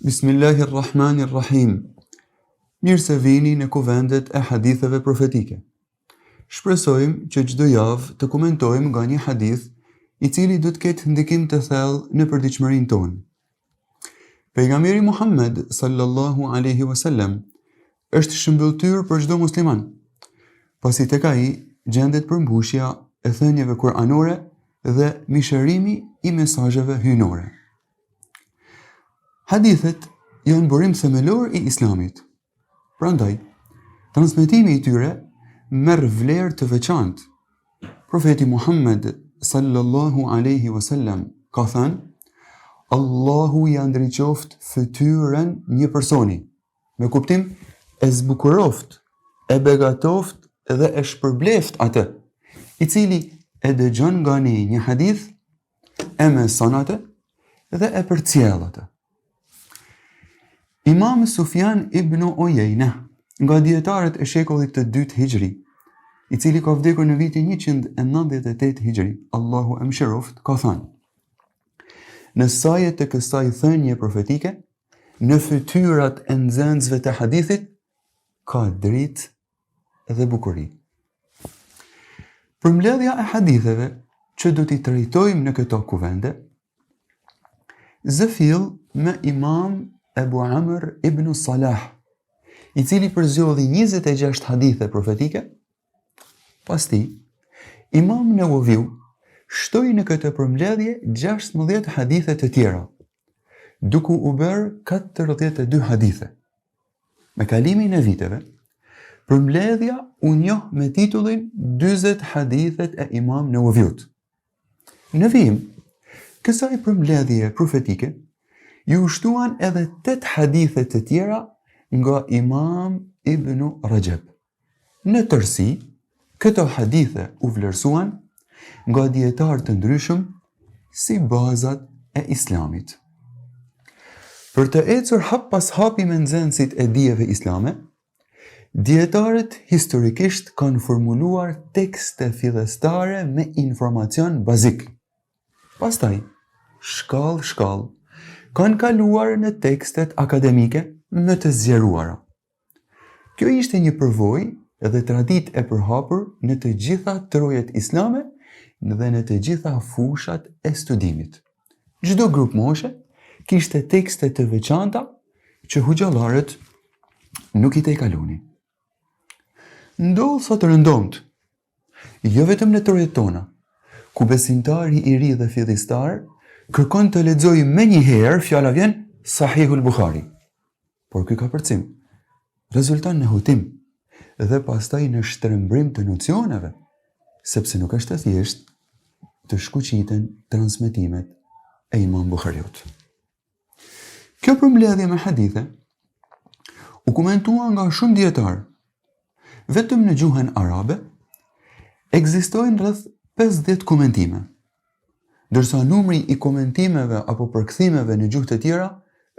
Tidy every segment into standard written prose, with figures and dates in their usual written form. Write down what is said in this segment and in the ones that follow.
Bismillahirrahmanirrahim. Mirë se vini në kuvendet e haditheve profetike. Shpresojmë që çdo javë të komentojmë nga një hadith i cili do të ketë ndikim të thellë në përditshmërinë tonë. Pejgamberi Muhammed sallallahu alaihi wasallam është shëmbëltyr për çdo musliman, pasi tek ai gjendet përmbushja e thënieve kuranore dhe mishërimi i mesazheve hyjnore. Hadithet janë burim themelor i Islamit. Prandaj, transmetimi i tyre merr vlerë të veçantë. Profeti Muhammed sallallahu alaihi wasallam ka thënë: Allahu ja ndriçoft fytyrën një personi, me kuptim e zbukuroft, e begatoft dhe e shpërbleft atë, i cili e dëgjon nga ne një hadith, e mëson atë dhe e përcjell atë. Imam Sufjan ibn Uyeyna, nga dietarët e shekullit të dytë hijri, i cili ka vdekur në vitin 198 hijri, Allahu e mëshiroft, ka thënë: në sajet të kësaj thënie profetike, në fytyrat e nxënësve të hadithit, ka dritë dhe bukuri. Përmbledhja e haditheve që do t'i trajtojmë në këto kuvende, zëfill me Imam Ebu Amr ibn Salah, i cili përzjodhi 26 hadithe profetike. Pas ti, Imam Nawawiu shtoi në këtë përmbledhje 16 hadithe të tjera, duke u bërë 42 hadithe. Me kalimin e viteve, përmbledhja u njoh me titullin 40 hadithet e Imam Nawawiut. Në vijim, kësaj përmbledhje profetike ju shtuan edhe 8 hadithe të tjera nga Imam Ibn Rajab. Në tërësi, këto hadithe u vlerësuan nga dietarë të ndryshëm si bazat e Islamit. Për të ecur hap pas hapi me nxënësit e dijeve islame, dietarët historikisht kanë formuluar tekste fillestare me informacion bazik. Pastaj, shkallë, kanë kaluar në tekstet akademike më të zgjeruara. Kjo ishte një përvojë dhe traditë e përhapur në të gjitha trojet islame dhe në të gjitha fushat e studimit. Çdo grup moshe kishte tekste të veçanta që hoxhallarët nuk i tejkalunin. Ndodh sot rëndomt, jo vetëm në trojet tona, ku besimtari i ri dhe fillistar kërkon të lexojë më një herë, fjala vjen Sahihul Buhari. Por ky ka përcim, rezulton në hutim dhe pastaj në shtrembrim të nocioneve, sepse nuk është thjesht të shkuqiten transmetimet e Imam Buhariut. Kjo përmbledhje me hadithe u komentua nga shumë dietarë. Vetëm në gjuhën arabe ekzistojnë rreth 50 komentime, ndërsa numri i komentimeve apo përkthimeve në gjuhë të tjera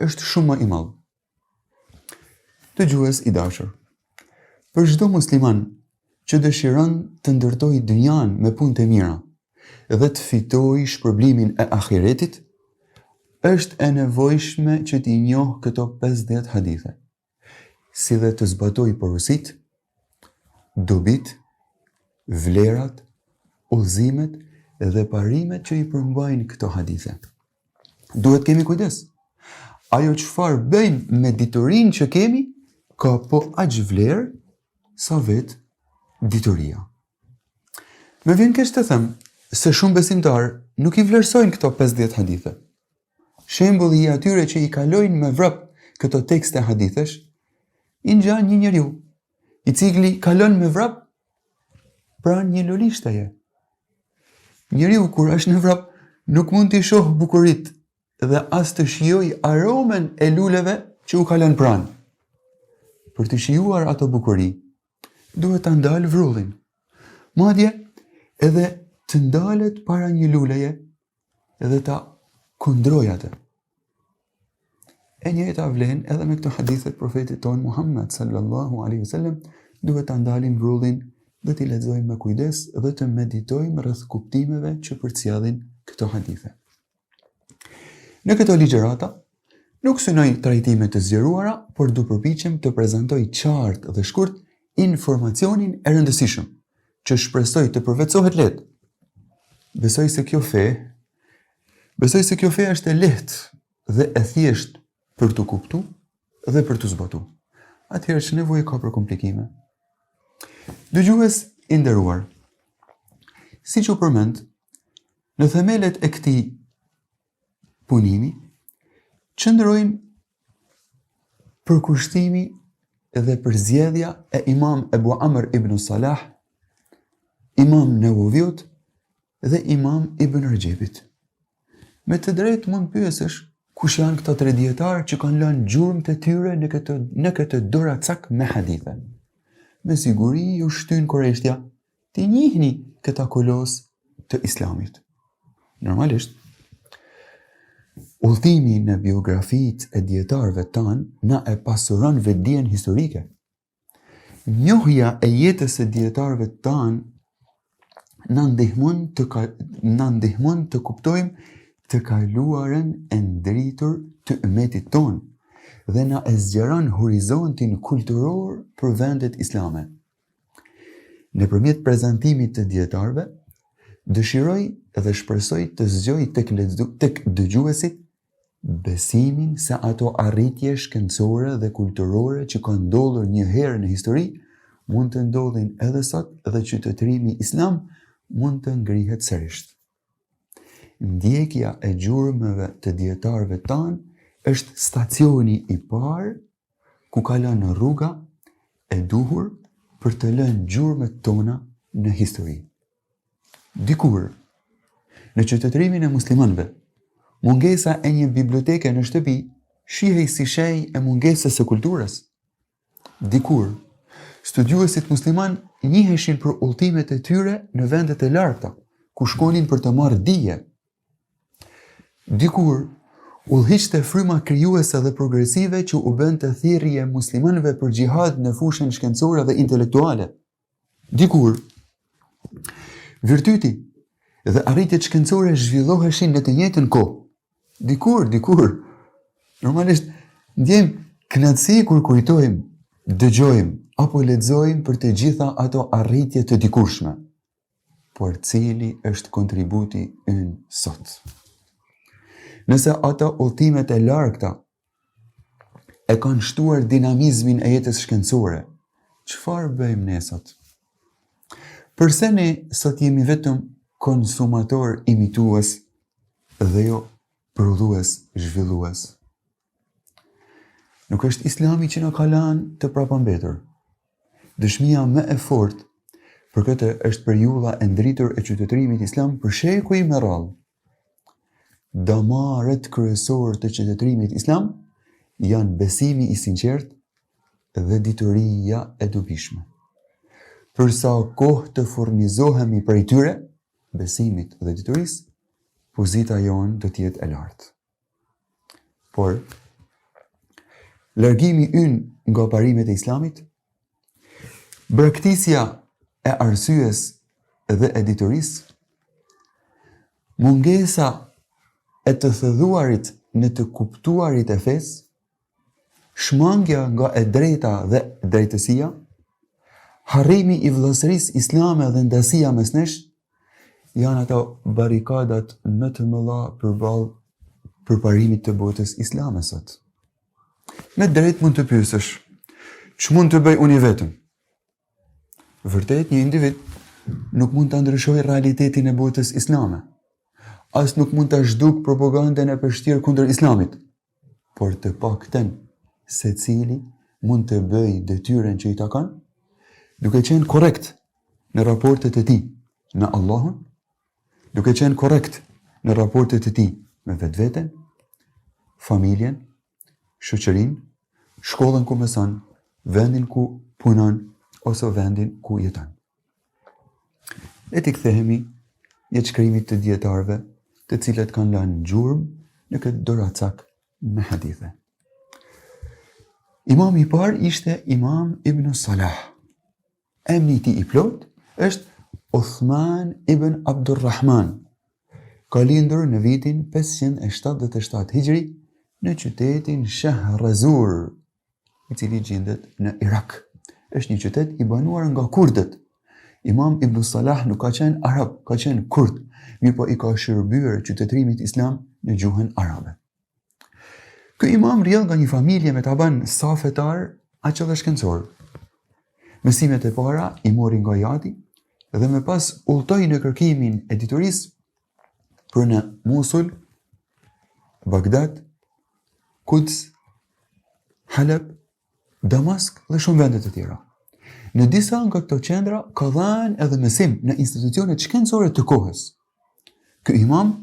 është shumë më i madh. Dëgjues i dashur, për çdo musliman që dëshiron të ndërtojë dynjan me punë të mira dhe të fitojë shpërblimin e ahiretit, është e nevojshme që t'i njohë këto 50 hadithe, si dhe të zbatojë porositë, dobit, vlerat, udhëzimet dhe parimet që i përmbajnë këto hadithe. Duhet kemi kujdes. Ajo çfarë bëjmë me diturinë që kemi, ka po aq vlerë sa vetë dituria. Më vjen keq të them se shumë besimtarë nuk i vlerësojnë këto 50 hadithe. Shembulli i atyre që i kalojnë me vrap këto tekste hadithesh, i ngjan një njeriu, i cili kalon me vrap pranë një lulishtaje. Njeriu kur është në vrap nuk mund t'i shohë bukuritë dhe as të shijojë aromen e luleve që u kalon pranë. Për të shijuar ato bukuri, duhet ta ndalë vrullin. Madje edhe të ndalet para një luleje dhe ta kundrojë atë. E njëjta vlen edhe me këto hadithe të profetit ton Muhammed sallallahu alaihi wasallam, duhet ta ndalim vrullin dhe t'i lexojmë me kujdes dhe të meditojmë rreth kuptimeve që përcjellin këto hadithe. Në këto ligjërata, Nuk synoj trajtime të zgjeruara, por du përpiqem të prezantoj qartë dhe shkurt informacionin e rëndësishëm, që shpresoj të përvetësohet lehtë. Besoj se kjo fe është e lehtë dhe e thjeshtë për të kuptuar dhe për të zbatuar. Atëherë që nevojë ka për komplikime. Dëgjues i nderuar, siç u përmend, në themelet e këtij punimi qëndrojnë përkushtimi dhe përzgjedhja e Imam Ebu Amr ibn Salah, Imam Newaviut dhe Imam Ibn Rajabit. Me të drejtë mund pyesësh kush janë këta tre dietarë që kanë lënë gjurmët e tyre në këtë doracak me hadithe. Me siguri ju shtyn korreshtja të njihni këta kolos të Islamit. Normalisht, udhëtimi në biografitë e dietarëve tanë na e pasuron vetdijen historike. Njohja e jetës së dietarëve tanë na ndihmon të kuptojmë të kaluarën e ndritur të ummetit tonë dhe na e zgjeron horizontin kulturor për vendet islame. Nëpërmjet prezantimit të dietarëve, dëshiroj dhe shpresoj të zgjoj tek dëgjuesit besimin se ato arritje shkencore dhe kulturore që kanë ndodhur një herë në histori mund të ndodhin edhe sot dhe qytetërimi islam mund të ngrihet sërish. Ndjekja e gjurmëve të dietarëve tanë është stacioni i parë ku kalon rruga e duhur për të lënë gjurmët tona në histori. Dikur, në qytetërimin e muslimanëve, mungesa e një biblioteke në shtëpi shihej si shenjë e mungesës së kulturës. Dikur, studiuesit musliman njiheshin për udhëtimet e tyre në vendet e larta, ku shkonin për të marrë dije. Dikur, udhëhiqte fryma krijuese dhe progresive që u bënte thirrje muslimanëve për xhihad në fushën shkencore dhe intelektuale. Dikur, virtyti dhe arritjet shkencore zhvilloheshin në të njëjtën kohë. Dikur. Normalisht ndjejmë kënaqësi kur kujtojmë, dëgjojmë apo lexojmë për të gjitha ato arritje të dikurshme. Por cili është kontributi ynë sot? Nëse ato udhëtimet e largta e kanë shtuar dinamizmin e jetës shkencore, çfarë bëjmë ne sot? Përse ne sot jemi vetëm konsumator imitues dhe jo prodhues zhvillues? Nuk është Islami që na ka lënë të prapambetur. Dëshmia më e fortë për këtë është periudha e ndritur e qytetërimit islam për shekuj me radhë. Damarët kryesor të qytetërimit islam janë besimi i sinqert dhe dituria e dobishme. Për sa kohë të furnizohemi prej tyre, besimit dhe diturisë, pozita jonë do t'jetë e lartë. Por, largimi ynë nga parimet e islamit, braktisja e arsyes dhe e diturisë, mungesa e të thëdhuarit në të kuptuarit e fesë, shmangja nga e drejta dhe drejtësia, harrimi i vëllësërisë islame dhe ndasia mes nesh, janë ato barikadat më të mëdha përballë përparimit të botës islame sot. Me drejt mund të pyesësh, ç'mund të bëj unë vetëm? Vërtet, një individ nuk mund të ndryshojë realitetin e botës islame. As nuk mund të zhduk propagandën e përshtirë kundër islamit, por të paktën secili mund të bëjë detyren që i takon, duke qenë korrekt në raportet e tij me Allahun, duke qenë korrekt në raportet e tij me vetveten, familjen, shoqërinë, shkollën ku mëson, vendin ku punon ose vendin ku jeton. Le të kthehemi jetëshkrimit të dietarëve, të cilët kanë lënë gjurmë në këtë doracak me hadithe. Imam i parë ishte Imam Ibn Salah. Emri i tij i plot është Uthman ibn Abdurrahman. Ka lindur në vitin 577 Hijri në qytetin Shahrazur, i cili gjendet në Irak. Është një qytet i banuar nga kurdët. Imam Ibn Salah nuk ka qenë arab, ka qenë kurd, mirë po i ka shërbyer qytetërimit islam në gjuhën arabe. Ky imam rrjedh nga një familje me taban sa fetar, aq edhe shkencor. Mësimet e para i mori nga jati dhe më pas udhtoi në kërkimin e diturisë për në Mosul, Bagdad, Quds, Halep, Damask dhe shumë vende të tjera. Në disa nga këto qendra ka dhënë edhe mësim në institucionet shkencore të kohës. Ky imam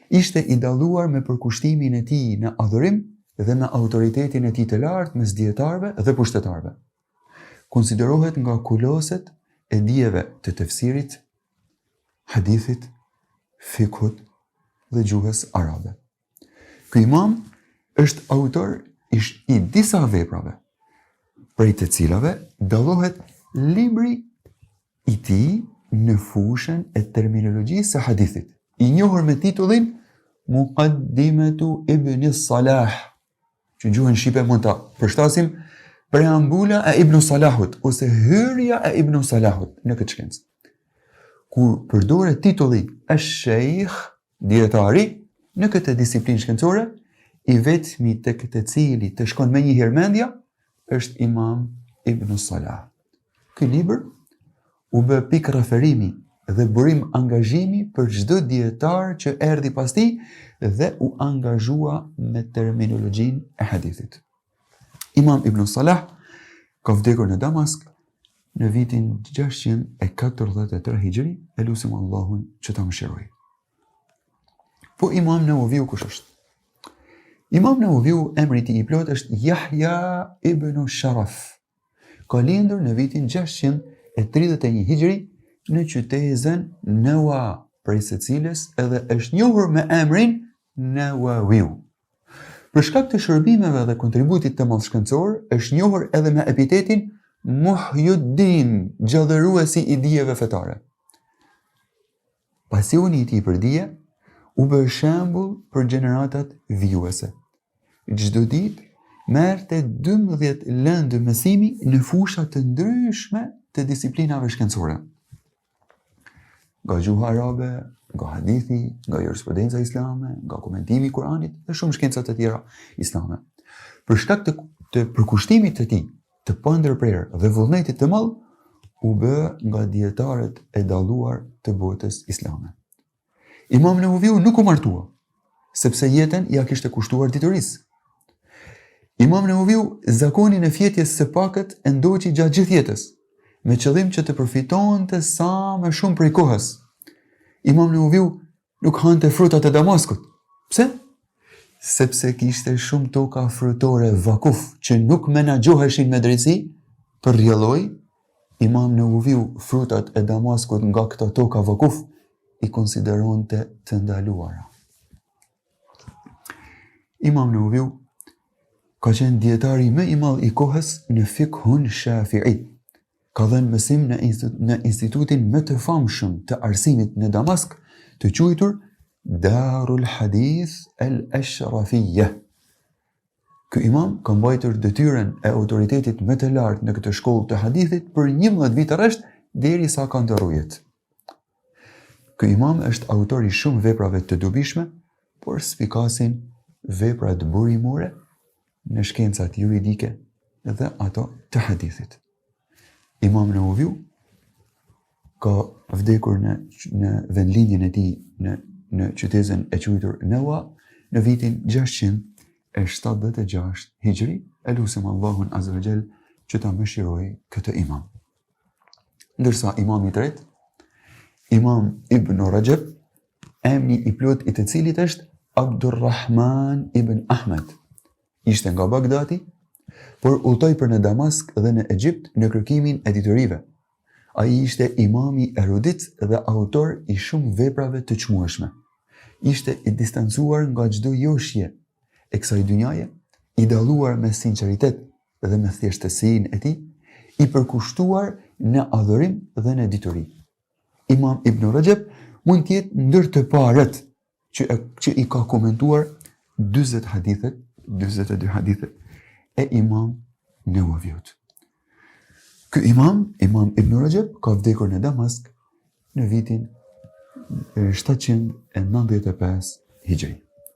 ishte i dalluar me përkushtimin e tij në adhurim dhe me autoritetin e tij të lartë mes dietarëve dhe pushtetarëve. Konsiderohet nga kuloset e dijeve të tefsirit, hadithit, fikhut dhe gjuhës arabe. Ky imam është autor i disa veprave, prej të cilave dallohet libri i tij në fushën e terminologjisë së hadithit, i njohur me titullin Muqaddimatu Ibn Salah, që në gjuhën shqipe mund ta përshtasim preambula e Ibn Salahut ose hyrja e Ibn Salahut në këtë shkencë. Kur përdoret titulli Ash-Sheikh, dietari, në këtë disiplinë shkencore, i vetmi tek të cili të shkon me një herë mendja është Imam Ibn Salah. Ky libër u bë pikë referimi dhe burim angazhimi për çdo dietar që erdhi pas tij dhe u angazhua me terminologjinë e hadithit. Imam Ibn Salah ka vdekur në Damask në vitin 643 Hijri, e lutim Allahun që ta mëshirojë. Po Imam Nawaviu kush është? Imam Nawaviu emri i tij i plot është Yahya ibn Sharaf. Ka lindur në vitin 631 Hijri në qytetin Nawa, prej së cilës edhe është njohur me emrin Nawawiu. Për shkak të shërbimeve dhe kontributit të madh shkencor, është njohur edhe me epitetin Muhyiddin, gjallëruesi i dijeve fetare. Pasioni i tij për dije u bë shembull për gjeneratat vijuese. Çdo ditë merrte 12 lëndë mësimi në fusha të ndryshme të disiplinave shkencore. Nga gjuha arabe, nga hadithi, nga jurisprudenca islame, nga komentimi i Kuranit dhe shumë shkenca të tjera islame. Për shkak të përkushtimit të tij, të pandërprerë dhe vullnetit të madh, u bë nga dietarët e dalluar të botës islame. Imam Nawaviu nuk u martua, sepse jetën ja kishte kushtuar diturisë. Imam Nawaviu zakonin e fjetjes së pakët e ndoqi gjatë gjithë jetës, me qëllim që të përfitonte sa më shumë prej kohës. Imam Nawaviu nuk hante frutat e Damaskut. Pse? Sepse kishte shumë toka frutore vakuf që nuk menaxhoheshin me drejtësi, për rrjelloj, Imam Nawaviu frutat e Damaskut nga këto toka vakuf i konsideronte të ndaluara. Imam Nawaviu ka qenë dietari më i madh i kohës në fikhun Shafi'i. Ka dhënë mësim në institutin më të famshëm të arsimit në Damask, të quajtur Darul Hadith al-Ashrafiyya. Ky imam ka mbajtur detyrën e autoritetit më të lartë në këtë shkollë të hadithit për 11 vite rresht derisa ka ndërrujet. Ky imam është autor i shumë veprave të dobishme, por spikasin vepra të burimore në shkencat juridike dhe ato të hadithit. Imam Nawaviu ka vdekur në vendlinjën e tij në qytetin e quajtur Nawa në vitin 676 Hijri, e lutem Allahun Azza wa Jall që ta mëshirojë këtë imam. Ndërsa imami i tretë, Imam Ibn Rajab, emri i plot i të cilit është Abdurrahman ibn Ahmed, ishte nga Bagdati, por udhtoi për në Damask dhe në Egjipt në kërkimin e diturive. Ai ishte imami erudit dhe autor i shumë veprave të çmueshme. Ishte i distancuar nga çdo joshje e kësaj dynjaje, i dalluar me sinqeritet dhe me thjeshtësinë e tij, i përkushtuar në adhurim dhe në dituri. Imam Ibn Rajab mund të jetë ndër të parët që i ka komentuar 40 hadithet 42 hadithe e Imam Newaviut. Ky Imam Ibn Rajab, ka vdekur në Damask në vitin 795 Hijri.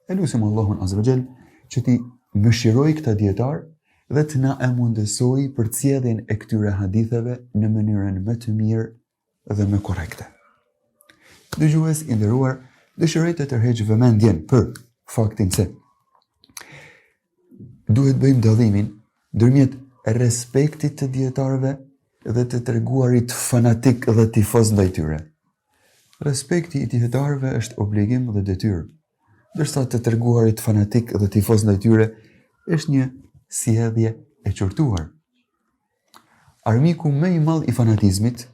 E lusim Allahun Azza wa Jall që ti mëshiroj këta dietar dhe të na e mundësoj për cjedhjen e këtyre haditheve në mënyrën më të mirë dhe më korrekte. Dëgjues i nderuar, dëshiroj të tërheq vëmendjen për faktin se duhet bëjmë dallimin ndërmjet respektit të dietarëve dhe të treguarit fanatik dhe tifoz ndaj tyre. Respekti i dietarëve është obligim dhe detyrë, ndërsa të treguarit fanatik dhe tifoz ndaj tyre është një sjellje e qortuar. Armiku më i madh i fanatizmit,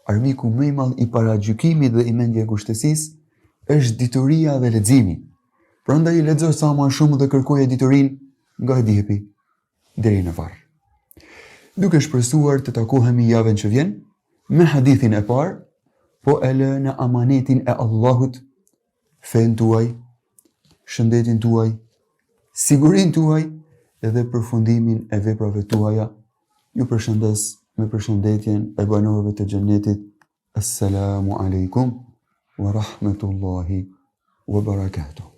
armiku më i madh i paragjykimit dhe i mendje kushtësisë është dituria dhe leximi. Prandaj lexo sa më shumë dhe kërkoje diturinë nga e dihepi deri në varr. Duke shpresuar të takohemi javën që vjen me hadithin e parë, po e lë në amanetin e Allahut fen tuaj, shëndetin tuaj, sigurin tuaj edhe përfundimin e veprave tuaja. Ju përshëndes me përshëndetjen e banorëve të xhennetit. Assalamu alaikum wa rahmatullahi wa barakatuh.